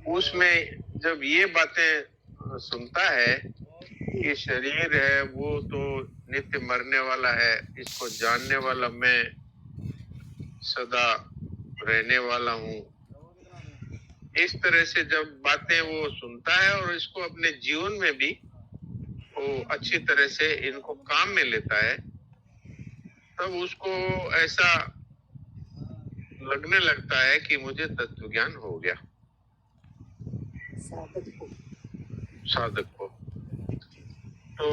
उसमें जब ये बातें सुनता है कि शरीर है वो तो नित्य मरने वाला है, इसको जानने वाला मैं सदा रहने वाला हूँ, इस तरह से जब बातें वो सुनता है और इसको अपने जीवन में भी वो अच्छी तरह से इनको काम में लेता है, तब उसको ऐसा लगने लगता है कि मुझे तत्व ज्ञान हो गया। साधक को तो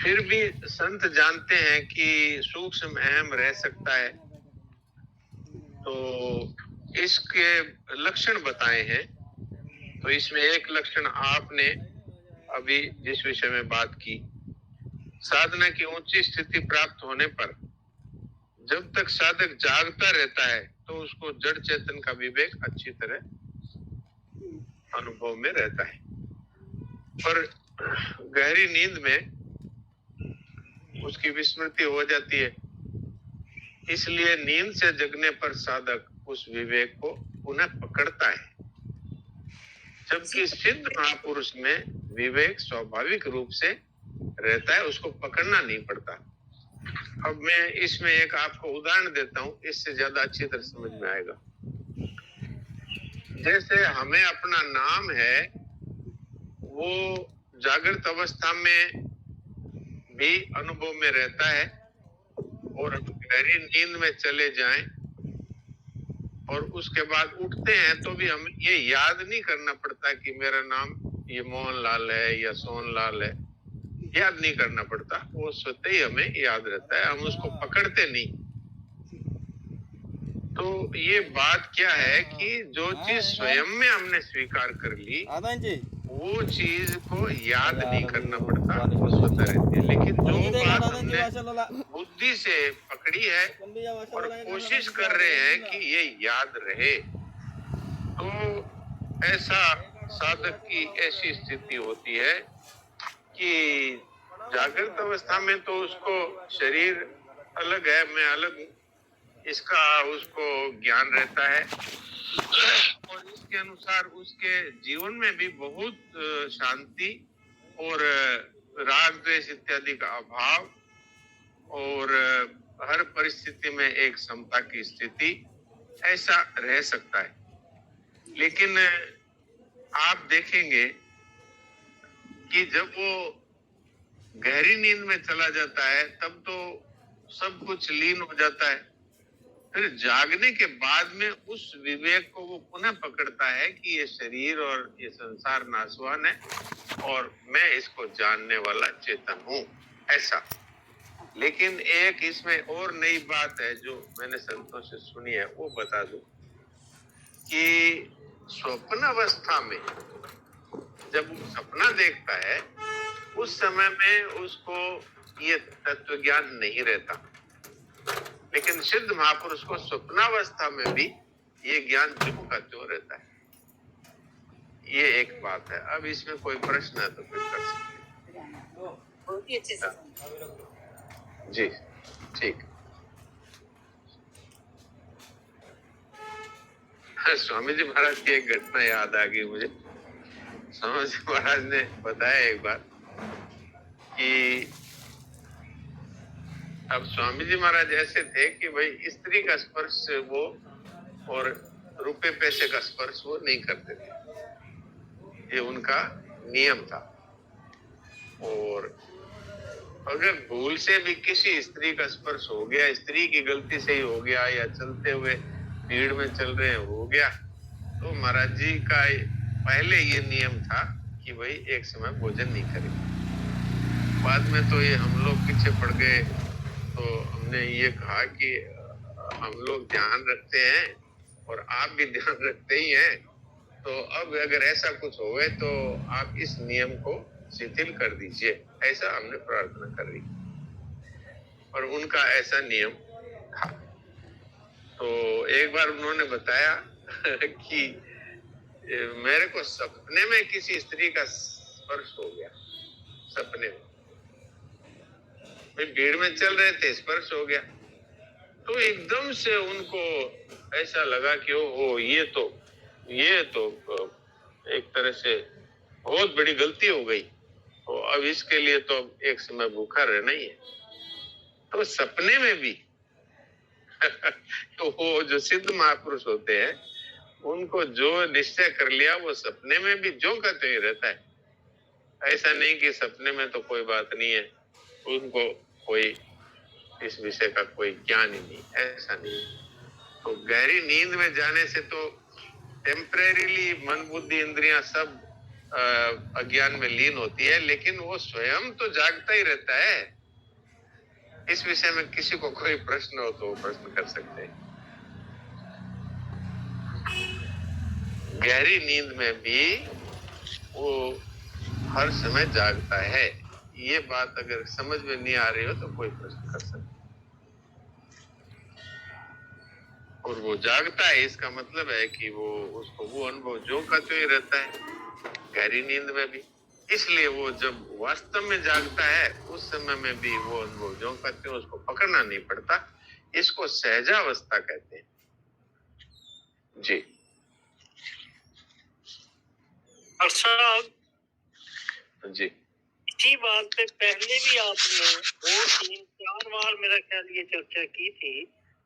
फिर भी संत जानते हैं कि सूक्ष्म अहम रह सकता है, तो इसके लक्षण बताए हैं। तो इसमें एक लक्षण आपने अभी जिस विषय में बात की, साधना की ऊंची स्थिति प्राप्त होने पर जब तक साधक जागता रहता है तो उसको जड़ चेतन का विवेक अच्छी तरह अनुभव में रहता है, पर गहरी नींद में उसकी विस्मृति हो जाती है। इसलिए नींद से जगने पर साधक उस विवेक को पुनः पकड़ता है, जबकि सिद्ध महापुरुष में विवेक स्वाभाविक रूप से रहता है, उसको पकड़ना नहीं पड़ता। अब मैं इसमें एक आपको उदाहरण देता हूं, इससे ज्यादा अच्छी तरह समझ में आएगा। जैसे हमें अपना नाम है वो जागृत अवस्था में भी अनुभव में रहता है, और गहरी नींद में चले जाएं और उसके बाद उठते हैं तो भी हमें ये याद नहीं करना पड़ता कि मेरा नाम ये मोहन लाल है या सोहन लाल है, याद नहीं करना पड़ता, वो स्वतः ही हमें याद रहता है, हम उसको पकड़ते नहीं। तो ये बात क्या है कि जो चीज स्वयं में हमने स्वीकार कर ली वो चीज को याद नहीं करना पड़ता, वो स्वतः रहती है। लेकिन जो बात हमने बुद्धि से पकड़ी है और कोशिश कर रहे हैं कि ये याद रहे, तो ऐसा साधक की ऐसी स्थिति होती है कि जागृत अवस्था में तो उसको शरीर अलग है, मैं अलग हूँ, इसका उसको ज्ञान रहता है, और इसके अनुसार उसके जीवन में भी बहुत शांति और राग द्वेष इत्यादि का अभाव, और हर परिस्थिति में एक समता की स्थिति, ऐसा रह सकता है। लेकिन आप देखेंगे कि जब वो गहरी नींद में चला जाता है तब तो सब कुछ लीन हो जाता है, फिर जागने के बाद में उस विवेक को वो पुनः पकड़ता है कि ये शरीर और ये संसार नाशवान है और मैं इसको जानने वाला चेतन हूँ, ऐसा। लेकिन एक इसमें और नई बात है जो मैंने संतों से सुनी है, वो बता दूं कि स्वप्न अवस्था में जब वो सपना देखता है उस समय में उसको ये तत्व ज्ञान नहीं रहता, लेकिन सिद्ध महापुरुष को स्वप्नावस्था में भी ये ज्ञान त्यों का त्यों रहता है। ये एक बात है। अब इसमें कोई प्रश्न है तो फिर कर सकते हैं। बहुत ही अच्छे से जी ठीक। स्वामी जी महाराज की एक घटना याद आ गई मुझे। स्वामी जी महाराज ने बताया एक बार कि अब स्वामी जी महाराज ऐसे थे कि भाई स्त्री का स्पर्श वो और रुपए पैसे का स्पर्श वो नहीं करते थे, ये उनका नियम था। और अगर भूल से भी किसी स्त्री का स्पर्श हो गया, स्त्री की गलती से ही हो गया या चलते हुए भीड़ में चल रहे हो गया, तो महाराज जी का पहले ये नियम था कि भाई एक समय भोजन नहीं करेंगे। बाद में तो ये हम लोग पीछे पड़ गए, तो हमने ये कहा कि हम लोग ध्यान रखते हैं और आप भी ध्यान रखते ही हैं, तो अब अगर ऐसा कुछ होवे तो आप इस नियम को शिथिल कर दीजिए, ऐसा हमने प्रार्थना कर रही। और उनका ऐसा नियम था। तो एक बार उन्होंने बताया कि मेरे को सपने में किसी स्त्री का स्पर्श हो गया, सपने में भीड़ में चल रहे थे, स्पर्श हो गया, तो एकदम से उनको ऐसा लगा कि ओ ये तो ये तो एक तरह से बहुत बड़ी गलती हो गई। तो अब इसके लिए तो एक समय भूखा रहना ही है। तो सपने में भी तो वो जो सिद्ध महापुरुष होते हैं, उनको जो निश्चय कर लिया वो सपने में भी जो कहते ही रहता है। ऐसा नहीं कि सपने में तो कोई बात नहीं है, उनको कोई इस विषय का कोई ज्ञान ही नहीं, ऐसा नहीं। तो गहरी नींद में जाने से तो टेम्परेरीली मन बुद्धि इंद्रियां सब अज्ञान में लीन होती है, लेकिन वो स्वयं तो जागता ही रहता है। इस विषय में किसी को कोई प्रश्न हो तो वो प्रश्न कर सकते हैं। गहरी नींद में भी वो हर समय जागता है। ये बात अगर समझ में नहीं आ रही हो तो कोई प्रश्न कर सकते। और वो जागता है, इसका मतलब है कि वो उसको वो अनुभव जो का त्यों ही रहता है गहरी नींद में भी। इसलिए वो जब वास्तव में जागता है उस समय में भी वो अनुभव जो का त्यों उसको पकड़ना नहीं पड़ता। इसको सहजावस्था कहते हैं। जी साहब जी, इसी बात पे पहले भी आपने 2-3-4 बार मेरा ख्याल ये चर्चा की थी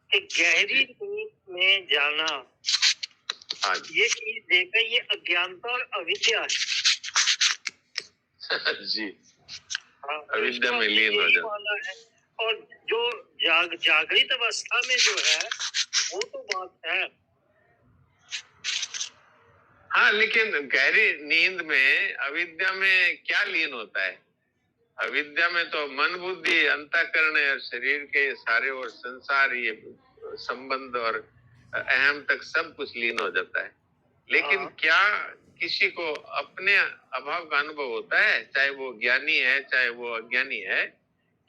कि गहरी नींद में जाना, ये चीज देखा, ये अज्ञानता और अविद्या है। जी, अविद्या में लीन हो जाता है। और जो जागृत अवस्था में जो है वो तो बात है। हाँ, लेकिन गहरी नींद में अविद्या में क्या लीन होता है? अविद्या में तो मन बुद्धि अंतःकरण और शरीर के सारे और संसार, ये संबंध और अहम तक सब कुछ लीन हो जाता है। लेकिन क्या किसी को अपने अभाव का अनुभव होता है, चाहे वो ज्ञानी है चाहे वो अज्ञानी है?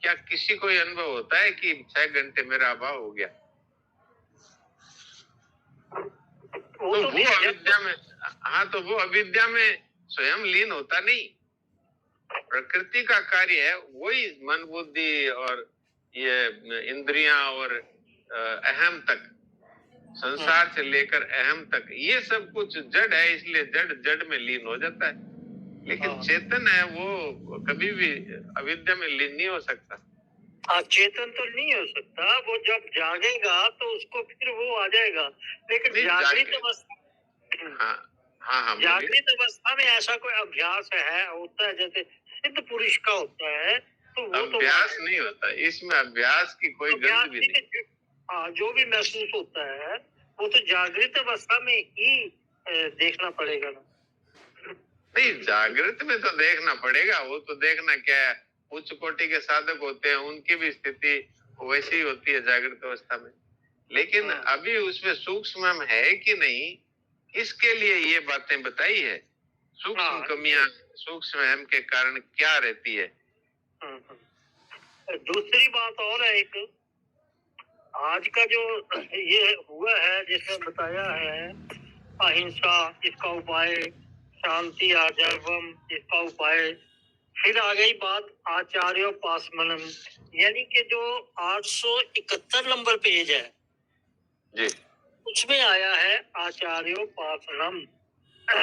क्या किसी को यह अनुभव होता है कि 6 घंटे मेरा अभाव हो गया? तो वो अविद्या में, हाँ, तो वो अविद्या में स्वयं लीन होता नहीं। प्रकृति का कार्य है, वही मन बुद्धि और ये इंद्रियां और अहम तक, संसार से लेकर अहम तक, ये सब कुछ जड़ है, इसलिए जड़ जड़ में लीन हो जाता है। लेकिन चेतन है वो कभी भी अविद्या में लीन नहीं हो सकता। चेतन तो नहीं हो सकता। वो जब जागेगा तो उसको फिर वो आ जाएगा। लेकिन जागृत अवस्था, जागृत अवस्था में ऐसा कोई अभ्यास है होता है जैसे सिद्ध पुरुष का होता है, तो वो अभ्यास तो नहीं होता। इसमें अभ्यास की कोई गंध भी नहीं। हाँ, जो भी महसूस होता है वो तो जागृत अवस्था में ही देखना पड़ेगा ना। नहीं, जागृत में तो देखना पड़ेगा। वो तो देखना क्या है, उच्च कोटि के साधक होते हैं, उनकी भी स्थिति वैसी ही होती है जागृत अवस्था में। लेकिन अभी उसमें सूक्ष्म है कि नहीं, इसके लिए ये बातें बताई है। सूक्ष्म कमियां, सूक्ष्म अहम के कारण क्या रहती है। दूसरी बात और है, एक आज का जो ये हुआ है जिसमें बताया है अहिंसा इसका उपाय, शांति आजर्वम इसका उपाय, फिर आ गई बात आचार्योपासमनम, यानी कि जो 871 नंबर पेज है जी, उसमें आया है आचार्योपासनम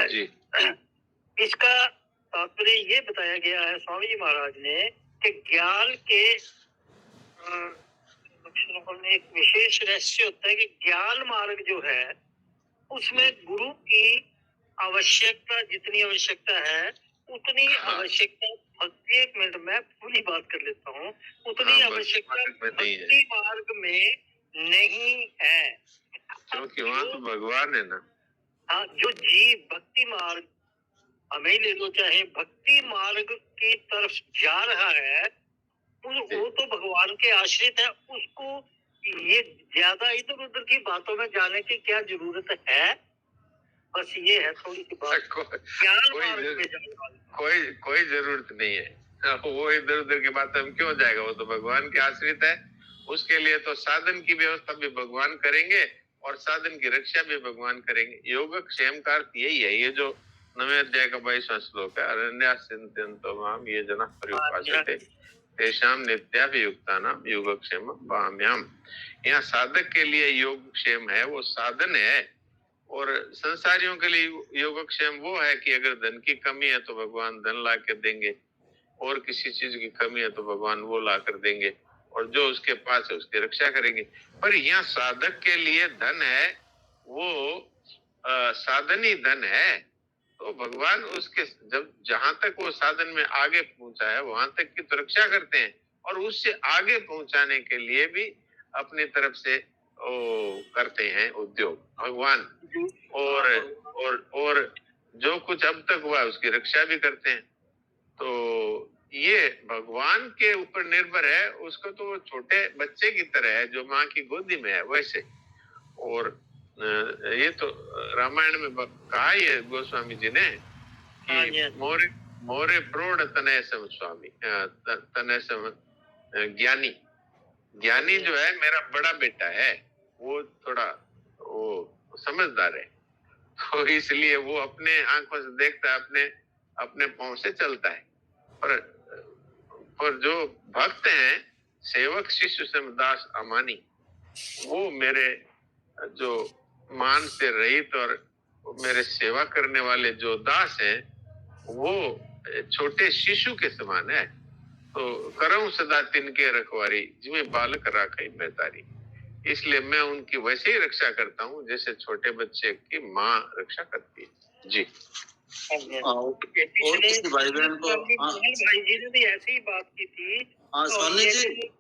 जी। इसका तात्पर्य ये बताया गया है स्वामी जी महाराज ने कि ज्ञान के एक विशेष रहस्य होता है कि ज्ञान मार्ग जो है उसमें गुरु की आवश्यकता, जितनी आवश्यकता है उतनी आवश्यकता भक्ति, एक मिनट में पूरी बात कर लेता हूँ, उतनी आवश्यकता भक्ति मार्ग में नहीं है, क्योंकि वहाँ तो भगवान है ना। हाँ, जो जीव भक्ति मार्ग हमें ले लो, चाहे भक्ति मार्ग की तरफ जा रहा है, वो तो भगवान के आश्रित है, उसको ये ज्यादा इधर उधर की बातों में जाने की क्या जरूरत है। बस ये है थोड़ी सी बात। कोई जरूरत नहीं है। वो इधर उधर की बात में क्यों जाएगा, वो तो भगवान के आश्रित है। उसके लिए तो साधन की व्यवस्था भी भगवान करेंगे और साधन की रक्षा भी भगवान करेंगे। योगक्षेम का अर्थ यही है। ये जो 9वें अध्याय का 22वां श्लोक है, अरण्यास्यन्तो माम ये जना पर्युपासते तेषां नित्याभियुक्तानां योगक्षेमं वहाम्यहम्। यहाँ साधक के लिए योगक्षेम है, वो साधन है, और संसारियों के लिए योगक्षेम वो है कि अगर धन की कमी है तो भगवान धन ला के देंगे, और किसी चीज की कमी है तो भगवान वो ला कर देंगे, और जो उसके पास है उसकी रक्षा करेंगे। पर यहाँ साधक के लिए धन है वो साधन ही धन है, तो भगवान उसके जब जहां तक वो साधन में आगे पहुंचा है वहां तक की तो रक्षा करते हैं, और उससे आगे पहुंचाने के लिए भी अपनी तरफ से करते हैं उद्योग भगवान, और जो कुछ अब तक हुआ उसकी रक्षा भी करते हैं। तो ये भगवान के ऊपर निर्भर है, उसको तो छोटे बच्चे की तरह है जो माँ की गोदी में है वैसे। और ये तो रामायण में कहा है गोस्वामी जी ने कि मोरे मोरे प्रौढ़ तनयसम स्वामी तनयसम ज्ञानी, ज्ञानी जो है मेरा बड़ा बेटा है, वो थोड़ा वो समझदार है, तो इसलिए वो अपने आंखों से देखता है, अपने अपने पांव से चलता है। पर जो भक्त हैं सेवक शिष्य समदास अमानी, वो मेरे जो मान से रहित और मेरे सेवा करने वाले जो दास हैं वो छोटे शिशु के समान है। तो करऊं सदा तिनके रखवारी जिਵੇਂ बालक राखई महतारी, इसलिए मैं उनकी वैसे ही रक्षा करता हूँ जैसे छोटे बच्चे की माँ रक्षा करती है। जी। और किसी भाई बहन को भाई जी ने भी ऐसी ही बात की थी। सोनी जी,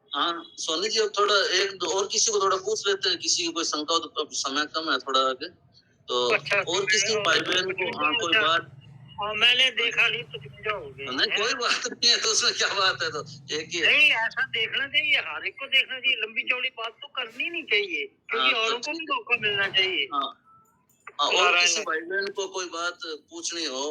सोनी जी अब थोड़ा एक दो और किसी को थोड़ा पूछ लेते हैं, किसी की कोई शंका हो तो समय कम है थोड़ा आगे, तो अच्छा, और किसी भाई बहन को कोई बात मैंने देखा नहीं तो समझाओगे? नहीं कोई बात नहीं है, तो उसमें क्या बात है, तो एक ही नहीं ऐसा देखना चाहिए, हर एक को देखना चाहिए, लंबी चौड़ी बात तो करनी नहीं चाहिए, क्योंकि औरों को भी मौका मिलना चाहिए। और किसी भाई बहन को कोई बात पूछनी हो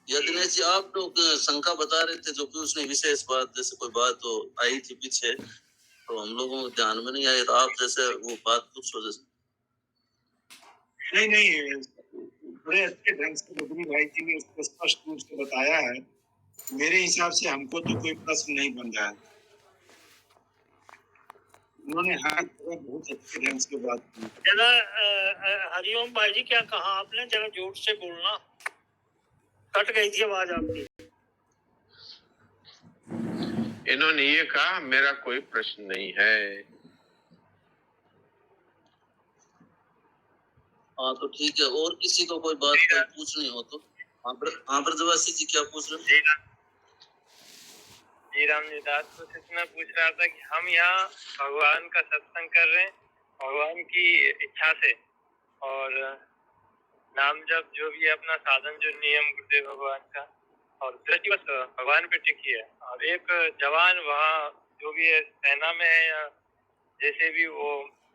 या दिनेश जी आप लोग शंका बता रहे थे जो कि उसने विशेष बात जैसे कोई बात तो आई थी पीछे तो हम लोगों को ध्यान में नहीं आई, तो आप जैसे वो बात पूछो जैसे। नहीं बड़े अच्छे ढंग से बद्री भाई जी ने उसको स्पष्ट रूप से बताया है। मेरे हिसाब से हमको तो कोई प्रश्न नहीं बन रहा है। उन्होंने बहुत अच्छे ढंग से बात की। जरा हरिओम भाई जी क्या कहा आपने, जरा जोर से बोलना, कट गई थी आवाज आपकी। इन्होंने ये कहा मेरा कोई प्रश्न नहीं है। हाँ तो ठीक है, और किसी को कोई बात पूछनी हो तो हाँ ब्रजवासी जी क्या पूछ रहे हैं? जी राम जी दास कुछ इतना पूछ रहा था कि हम यहाँ भगवान का सत्संग कर रहे हैं भगवान की इच्छा से, और नाम जप जो भी है अपना साधन जो नियम गुरुदेव भगवान का, और दृष्टि बस भगवान पे टिकी है। और एक जवान वहाँ जो भी है सेना में है या जैसे भी वो,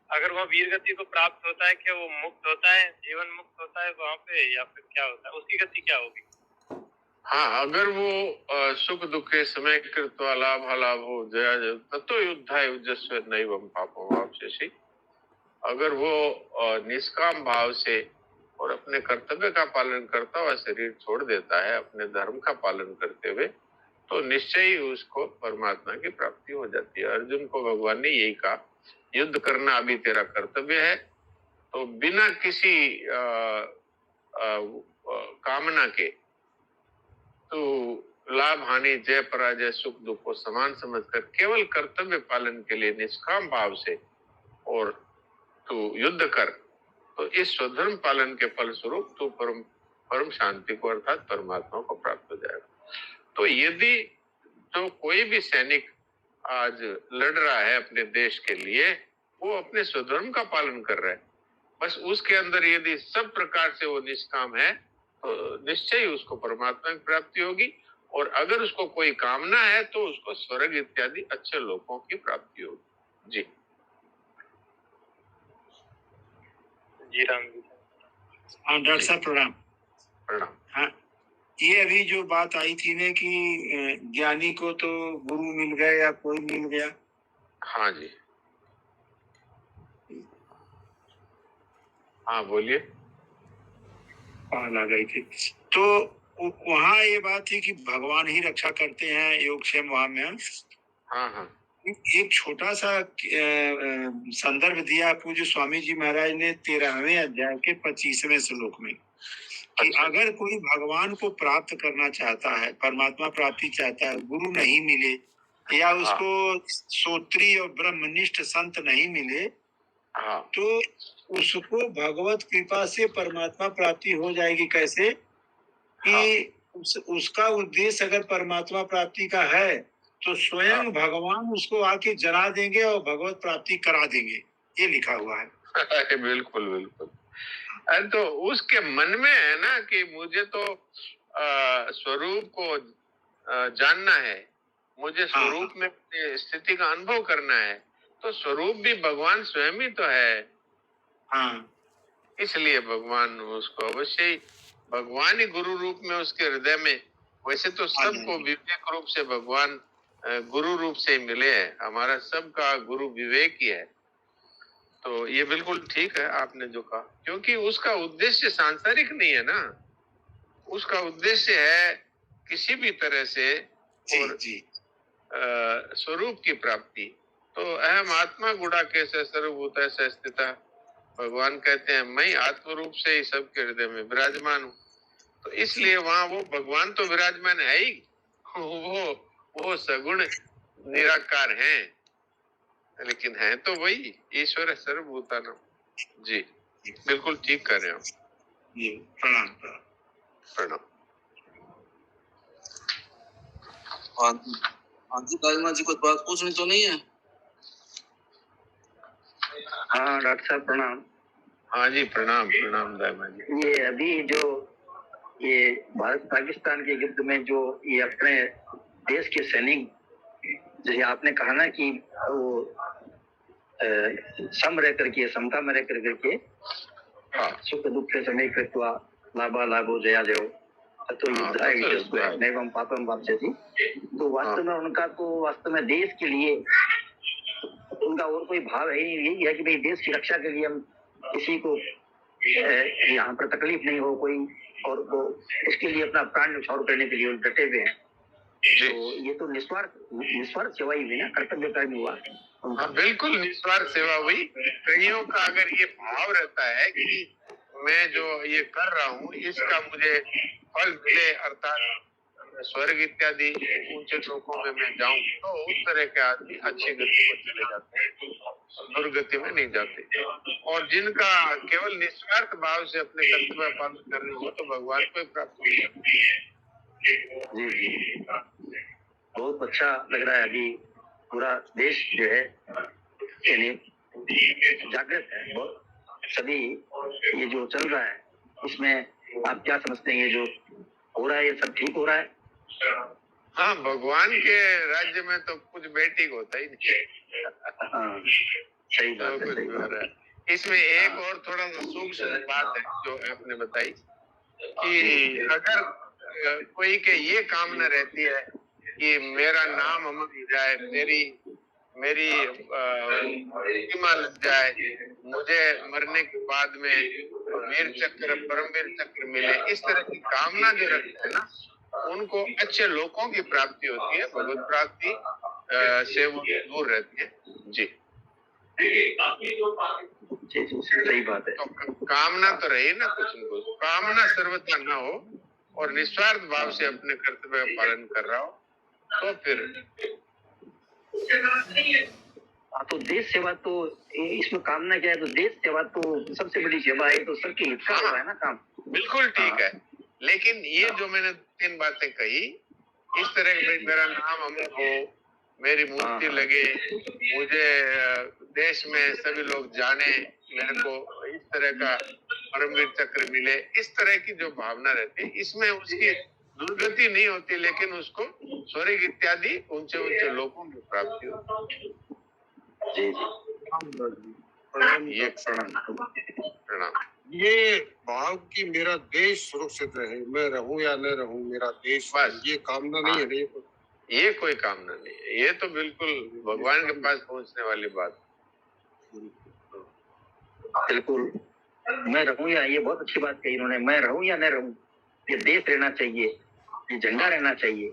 अगर वह वीर गति को प्राप्त होता है, क्या वो मुक्त होता है, जीवन मुक्त होता है वहाँ पे, या फिर क्या होता है, उसकी गति क्या होगी? हाँ, अगर वो सुख दुखे समय कृत्वा लाभ लाभ हो जया तत्व युद्धाय उजस्व नैवम पापम वापसेसी, अगर वो निष्काम भाव से और अपने कर्तव्य का पालन करता हुआ शरीर छोड़ देता है अपने धर्म का पालन करते हुए, तो निश्चय ही उसको परमात्मा की प्राप्ति हो जाती है। अर्जुन को भगवान ने यही कहा, युद्ध करना अभी तेरा कर्तव्य है, तो बिना किसी कामना के तो लाभ हानि जय पराजय सुख दुख को समान समझकर केवल कर्तव्य पालन के लिए निष्काम भाव से और तू युद्ध कर, तो इस स्वधर्म पालन के फलस्वरूप तू परम शांति को अर्थात परमात्मा को प्राप्त हो जाएगा। तो यदि तो कोई भी सैनिक आज लड़ रहा है अपने देश के लिए, वो अपने स्वधर्म का पालन कर रहा है, बस उसके अंदर यदि सब प्रकार से वो निष्काम है तो निश्चय ही उसको परमात्मा की प्राप्ति होगी, और अगर उसको कोई कामना है तो उसको स्वर्ग इत्यादि अच्छे लोगों की प्राप्ति होगी। जी जी राम जी। हाँ डॉक्टर साहब प्रणाम। प्रणाम। हाँ ये अभी जो बात आई थी ना कि ज्ञानी को तो गुरु मिल गया या कोई मिल गया। हाँ जी, हाँ बोलिए। आ गई थी तो वहाँ ये बात थी कि भगवान ही रक्षा करते हैं, योगक्षेम वहाँ में। हाँ हाँ एक छोटा सा संदर्भ दिया पूज्य स्वामी जी महाराज ने 13वें अध्याय के 25वें श्लोक में कि अच्छा। अगर कोई भगवान को प्राप्त करना चाहता है, परमात्मा प्राप्ति चाहता है, गुरु नहीं मिले या उसको श्रोत्रिय और ब्रह्मनिष्ठ संत नहीं मिले, तो उसको भगवत कृपा से परमात्मा प्राप्ति हो जाएगी। कैसे कि उसका उद्देश्य अगर परमात्मा प्राप्ति का है तो स्वयं भगवान उसको आके जला देंगे और भगवत प्राप्ति करा देंगे, ये लिखा हुआ है। बिल्कुल बिल्कुल। अरे तो उसके मन में है ना कि मुझे तो स्वरूप को जानना है, मुझे स्वरूप में स्थिति का अनुभव करना है, तो स्वरूप भी भगवान स्वयं ही तो है। इसलिए भगवान उसको अवश्य ही भगवान ही गुरु रूप में उसके हृदय में, वैसे तो सबको विवेक रूप से भगवान गुरु रूप से मिले हैं, हमारा सबका गुरु विवेक ही है। तो ये बिल्कुल ठीक है आपने जो कहा, क्योंकि उसका उद्देश्य सांसारिक नहीं है ना, उसका उद्देश्य है किसी भी तरह से और स्वरूप की प्राप्ति। तो अहम आत्मा गुड़ा कैसे सर्वभूत है स्थिता, भगवान कहते हैं मैं आत्म रूप से ही सबके हृदय में विराजमान हूँ। तो इसलिए वहां वो भगवान तो विराजमान है ही, वो सगुण निराकार हैं, लेकिन है तो वही ईश्वर सर्वभूतानां। जी बिल्कुल ठीक कर रहे हो। प्रणाम प्रणाम। हाँ जी दाईमा जी, कुछ बात पूछनी तो नहीं है? हाँ डॉक्टर साहब प्रणाम। हाँ जी प्रणाम प्रणाम दाईमा जी। ये अभी जो ये भारत पाकिस्तान के युद्ध में जो ये अपने देश के सैनिक, जैसे आपने कहा ना कि वो सम रह करके, समता में रह करके सुख दुख से समय कृत्वा लाभा लाभो जया जयो तो युद्धाय नैवम पापम वाप्स्यति। तो वास्तव में उनका तो वास्तव में देश के लिए उनका और कोई भाव है नहीं, यही है कि भाई देश की रक्षा के लिए हम किसी को यहाँ पर तकलीफ नहीं हो कोई, और वो इसके लिए अपना प्राण न्यौछावर करने के लिए डटे हुए हैं। तो ये तो निस्वार्थ सेवा ही हुई ना, कर्तव्य कर्म हुआ। हाँ बिल्कुल निस्वार्थ सेवा हुई। कईयों का अगर ये भाव रहता है कि मैं जो ये कर रहा हूँ इसका मुझे फल मिले, अर्थात स्वर्ग इत्यादि ऊंचे लोकों में मैं जाऊं, तो उस तरह के आदमी अच्छी गति को चले जाते हैं, दुर्गति में नहीं जाते। और जिनका केवल निस्वार्थ भाव से अपने कर्तव्य पालन कर रहे हो तो भगवान को प्राप्त हो जाती है। जी बहुत अच्छा लग रहा है। अभी पूरा देश जो है यानी जागृत है बहुत। सभी ये जो चल रहा है इसमें आप क्या समझते हैं, ये जो हो रहा है ये सब ठीक हो रहा है? हाँ भगवान के राज्य में तो कुछ बेटिक होता ही नहीं। सही बात है, सही बात है। इसमें एक और थोड़ा सा सूक्ष्म बात है जो आपने बताई कि अगर कोई के ये कामना रहती है कि मेरा नाम अमर हो जाए, मेरी प्रतिमा लग जाए, मुझे मरने के बाद में वीर चक्र परमवीर चक्र मिले, इस तरह की कामना जो रखते हैं ना उनको अच्छे लोगों की प्राप्ति होती है, भगवत प्राप्ति से वो दूर रहती है। जी सही बात है। तो कामना तो रही ना कुछ न कुछ, कामना सर्वथा न हो और निस्वार्थ भाव से अपने कर्तव्य का पालन कर रहा हो तो फिर तो देश सेवा तो इसमें कामना क्या है, तो देश सेवा तो सबसे बड़ी सेवा है, तो सबके हित का है ना काम। बिल्कुल ठीक है, लेकिन ये जो मैंने 3 बातें कही, इस तरह मेरा नाम अमर हो, मेरी मूर्ति लगे, मुझे देश में सभी लोग जाने, मेरे को इस तरह का परमवीर चक्र मिले, इस तरह की जो भावना रहती है इसमें उसकी दुर्गति नहीं होती, लेकिन उसको स्वर्ग इत्यादि ऊंचे ऊंचे लोगों की प्राप्ति होती है। प्रणाम। ये भाव की मेरा देश सुरक्षित रहे, मैं रहूं या न रहूं मेरा देश, बस ये कामना नहीं है नहीं, ये कोई कामना नहीं है, ये तो बिल्कुल भगवान के पास पहुंचने वाली बात। बिल्कुल मैं रहूं या, ये बहुत अच्छी बात कही इन्होंने, मैं रहूं या न रहूं ये देश रहना चाहिए, ये झंडा रहना चाहिए,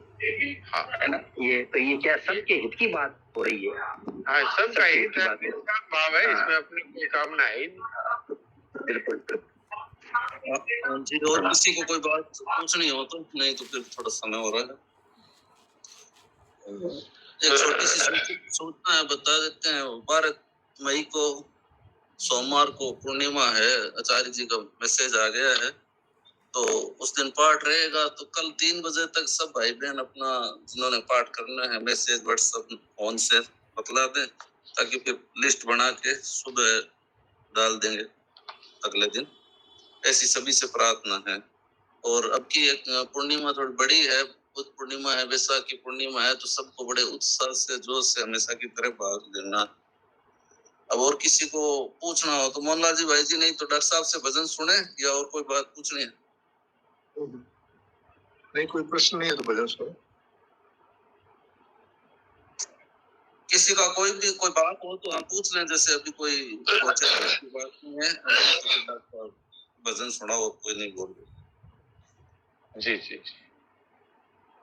हाँ है ना। ये तो ये क्या सबके हित की बात हो रही है? हाँ, सबका हित है, भाव है इसमें, अपनी कोई कामना है ही नहीं। बिल्कुल। जी, और किसी को कोई बात पूछनी हो तो, नहीं तो फिर थोड़ा समय हो रहा है। एक छोटी सी सूचना है, बता देते हैं। 12 मई को सोमवार को पूर्णिमा है, आचार्य जी का मैसेज आ गया है, तो उस दिन पाठ रहेगा। तो कल 3 बजे तक सब भाई बहन अपना जिन्होंने पाठ करना है मैसेज व्हाट्सएप फोन से बतला दें, ताकि फिर लिस्ट बना के सुबह डाल देंगे अगले दिन। ऐसी सभी से प्रार्थना है। और अब की एक पूर्णिमा थोड़ी बड़ी है, बुद्ध पूर्णिमा है, वैसाखी पूर्णिमा है, तो सबको बड़े उत्साह से जोश से हमेशा की तरह भाग लेना। अब और किसी को पूछना हो तो मोहनलाल जी, भाई जी, नहीं तो डॉक्टर साहब से भजन सुने, या और कोई बात पूछनी है? नहीं, कोई प्रश्न नहीं है तो भजन सुनो। किसी का कोई बात हो तो हम पूछ लें, जैसे अभी कोई बात नहीं है, तो भजन सुनाओ, कोई नहीं बोल रहे। जी जी जी,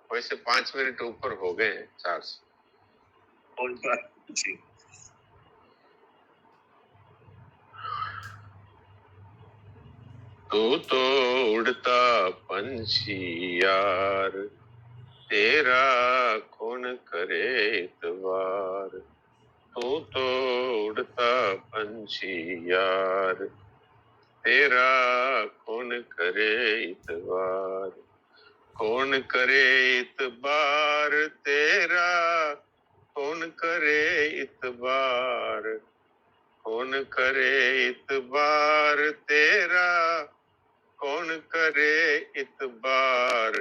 वैसे 5 मिनट ऊपर हो गए हैं, 4 से। जी, तू तो उड़ता पंछी यार, तेरा कौन करे इतबार। तू तो उड़ता पंछी यार, तेरा कौन करे इतबार। कौन करे इतबार तेरा, कौन करे इतबार। कौन करे इतबार तेरा, कौन करे इतबार।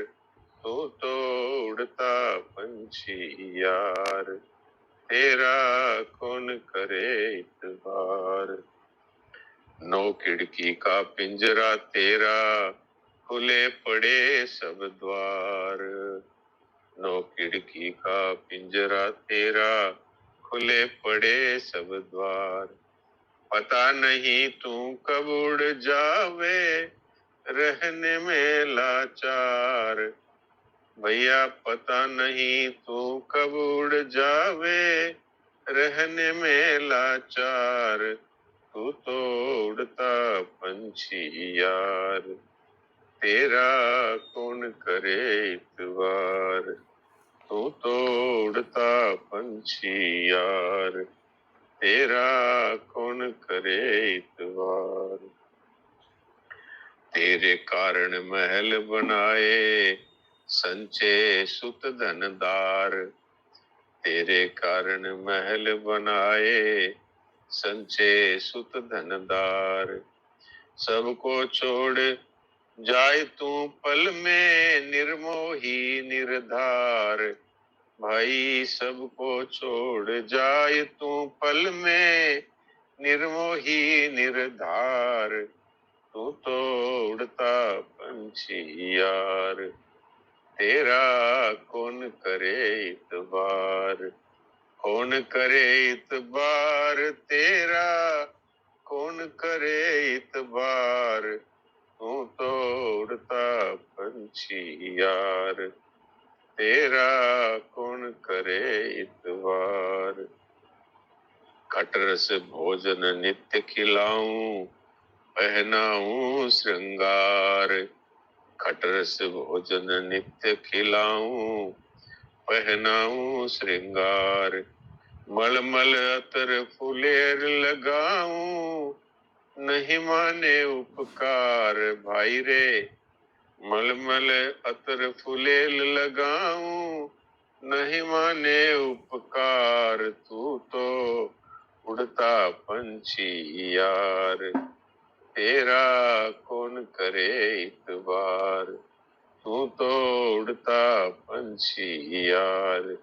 तू तो उड़ता पंछी यार, तेरा कौन करे इतबार। 9 खिड़की का पिंजरा तेरा, खुले पड़े सब द्वार। 9 खिड़की का पिंजरा तेरा, खुले पड़े सब द्वार। पता नहीं तू कब उड़ जावे, रहने में लाचार। भैया पता नहीं तू कब उड़ जावे, रहने में लाचार। तू तो उड़ता पंछी यार, तेरा कौन करे इतबार। तू तो उड़ता पंछी यार, तेरा कौन करे इतबार। तेरे कारण महल बनाए, संचे सुत धनदार। तेरे कारण महल बनाए, संचे सुत धनदार। सबको छोड़ जाए तू पल में, निर्मोही निर्धार। भाई सबको छोड़ जाए तू पल में, निर्मोही निर्धार। तू तो उड़ता पंछी यार, तेरा कौन करे इतबार। कौन करे इतबार तेरा, कौन करे इतबार। तू तो उड़ता पंछी यार, तेरा कौन करे इतबार। खटरस भोजन नित्य खिलाऊं, पहनाऊं श्रृंगार। खटरस भोजन नित्य खिलाऊं, पहनाऊं श्रृंगार। मलमल अतर फुलेर लगाऊं, नहीं माने उपकार। भाई रे मलमल अतर फुलेल लगाऊं, नहीं माने उपकार। तू तो उड़ता पंछी यार, तेरा कौन करे इतबार। तू तो उड़ता पंछी यार,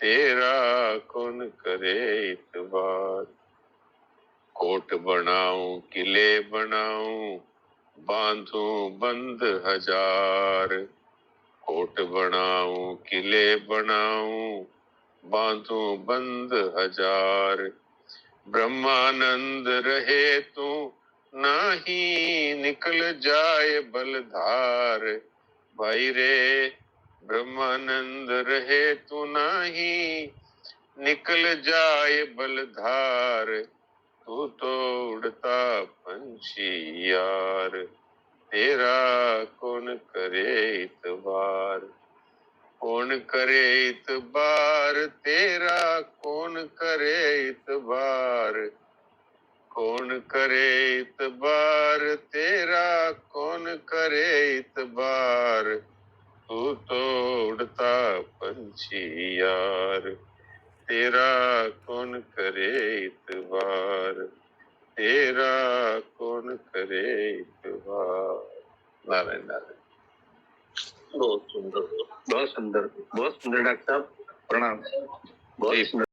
तेरा कौन करे इतबार। कोट बनाऊं किले बनाऊं, बांधूं बंद हजार। कोट बनाऊं किले बनाऊं, बांधूं बंद हजार। ब्रह्मानंद रहे तू नाही, निकल जाए बलधार। भाई रे ब्रह्मानंद रहे तू नाही, निकल जाए बलधार, तू तो उड़ता पंछी यार, तेरा कौन करे इतबार, कौन करे इतबार तेरा, कौन करे इतबार, कौन करे इतबार तेरा, कौन करे इतबार, तू तो उड़ता पंछी यार, तेरा कौन करे इतबार, तेरा कौन करे इतबार। नारायण नारायण। बहुत सुंदर, बहुत सुंदर, बहुत सुंदर डॉक्टर साहब, प्रणाम। बहुत सुंदर।